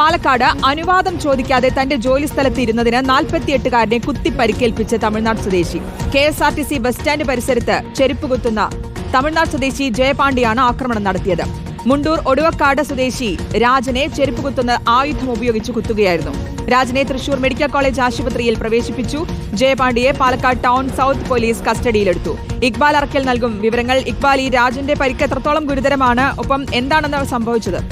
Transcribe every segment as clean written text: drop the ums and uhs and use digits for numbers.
പാലക്കാട് അനുവാദം ചോദിക്കാതെ തന്റെ ജോലിസ്ഥലത്ത് ഇരുന്നതിന് 48-കാരനെ കുത്തി പരിക്കേൽപ്പിച്ച തമിഴ്നാട് സ്വദേശി. KSRTC ബസ് സ്റ്റാൻഡ് പരിസരത്ത് ചെരുപ്പ് കുത്തുന്ന തമിഴ്നാട് സ്വദേശി ജയപാണ്ഡിയാണ് ആക്രമണം നടത്തിയത്. മുണ്ടൂർ ഒടുവക്കാട് സ്വദേശി രാജനെ ചെരുപ്പ് കുത്തുന്ന ആയുധം ഉപയോഗിച്ച് കുത്തുകയായിരുന്നു. രാജനെ തൃശൂർ മെഡിക്കൽ കോളേജ് ആശുപത്രിയിൽ പ്രവേശിപ്പിച്ചു. ജയപാണ്ഡിയെ പാലക്കാട് ടൗൺ സൗത്ത് പോലീസ് കസ്റ്റഡിയിലെടുത്തു. ഇക്ബാൽ അറക്കൽ നൽകും വിവരങ്ങൾ. ഇക്ബാൽ, ഈ രാജന്റെ പരിക്ക് എത്രത്തോളം ഗുരുതരമാണ്? ഒപ്പം എന്താണെന്ന് സംഭവിച്ചത്?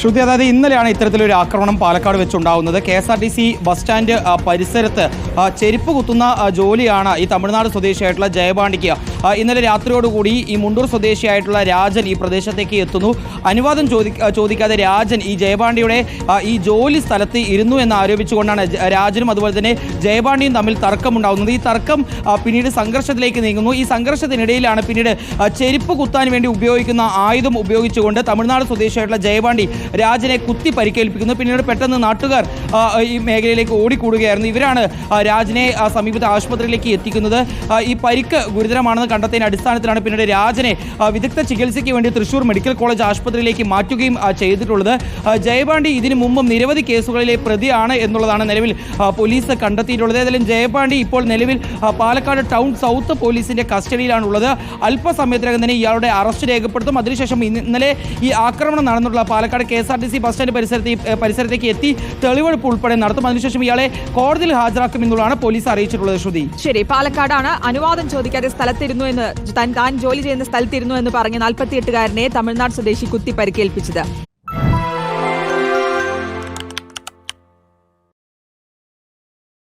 ശ്രുതി, അതായത് ഇന്നലെയാണ് ഇത്തരത്തിലൊരു ആക്രമണം പാലക്കാട് വെച്ചുണ്ടാകുന്നത്. KSRTC ബസ് സ്റ്റാൻഡ് പരിസരത്ത് ചെരുപ്പ് കുത്തുന്ന ജോലിയാണ് ഈ തമിഴ്നാട് സ്വദേശിയായിട്ടുള്ള ജയപാണ്ഡിക്ക്. ഇന്നലെ രാത്രിയോടുകൂടി ഈ മുണ്ടൂർ സ്വദേശിയായിട്ടുള്ള രാജൻ ഈ പ്രദേശത്തേക്ക് എത്തുന്നു. അനുവാദം ചോദിക്കാതെ രാജൻ ഈ ജയപാണ്ഡിയുടെ ഈ ജോലി സ്ഥലത്ത് ഇരുന്നു എന്ന് ആരോപിച്ചുകൊണ്ടാണ് രാജനും അതുപോലെ തന്നെ ജയപാണ്ഡിയും തമ്മിൽ തർക്കമുണ്ടാകുന്നത്. ഈ തർക്കം പിന്നീട് സംഘർഷത്തിലേക്ക് നീങ്ങുന്നു. ഈ സംഘർഷത്തിനിടയിലാണ് പിന്നീട് ചെരുപ്പ് കുത്താൻ വേണ്ടി ഉപയോഗിക്കുന്ന ആയുധം ഉപയോഗിച്ചുകൊണ്ട് തമിഴ്നാട് സ്വദേശിയായിട്ടുള്ള ജയപാണ്ഡി രാജനെ കുത്തി പരിക്കേൽപ്പിക്കുന്നു. പിന്നീട് പെട്ടെന്ന് നാട്ടുകാർ ഈ മേഖലയിലേക്ക് ഓടിക്കൂടുകയായിരുന്നു. ഇവരാണ് രാജനെ സമീപത്തെ ആശുപത്രിയിലേക്ക് എത്തിക്കുന്നത്. ഈ പരിക്ക് ഗുരുതരമാണെന്ന് കണ്ടെത്തിയതിന്റെ അടിസ്ഥാനത്തിലാണ് പിന്നീട് രാജനെ വിദഗ്ധ ചികിത്സയ്ക്ക് വേണ്ടി തൃശൂർ മെഡിക്കൽ കോളേജ് ആശുപത്രിയിലേക്ക് മാറ്റുകയും ചെയ്തിട്ടുള്ളത്. ജയപാണ്ഡി ഇതിനു മുമ്പും നിരവധി കേസുകളിലെ പ്രതിയാണ് എന്നുള്ളതാണ് നിലവിൽ പോലീസ് കണ്ടെത്തിയിട്ടുള്ളത്. ഏതായാലും ജയപാണ്ഡി ഇപ്പോൾ നിലവിൽ പാലക്കാട് ടൗൺ സൗത്ത് പോലീസിന്റെ കസ്റ്റഡിയിലാണുള്ളത്. അല്പസമയത്തിനകം തന്നെ ഇയാളുടെ അറസ്റ്റ് രേഖപ്പെടുത്തും. അതിനുശേഷം ഇന്നലെ ഈ ആക്രമണം നടന്നിട്ടുള്ള പാലക്കാട് KSRTC ബസ് സ്റ്റാൻഡ് പരിസരത്തേക്ക് എത്തി തെളിവെടുപ്പ് ഉൾപ്പെടെ നടത്തും. അതിനുശേഷം ഇയാളെ കോടതിയിൽ ഹാജരാക്കും എന്നുള്ളതാണ് പോലീസ് അറിയിച്ചിട്ടുള്ളത്. ശ്രുതി, ശരി. പാലക്കാടാണ് അനുവാദം ചോദിക്കാതെ സ്ഥലത്തിരുന്നു എന്ന് താൻ ജോലി ചെയ്യുന്ന സ്ഥലത്തിരുന്നു എന്ന് പറഞ്ഞ് 48-കാരനെ തമിഴ്നാട് സ്വദേശി കുത്തി പരിക്കേൽപ്പിച്ചത്.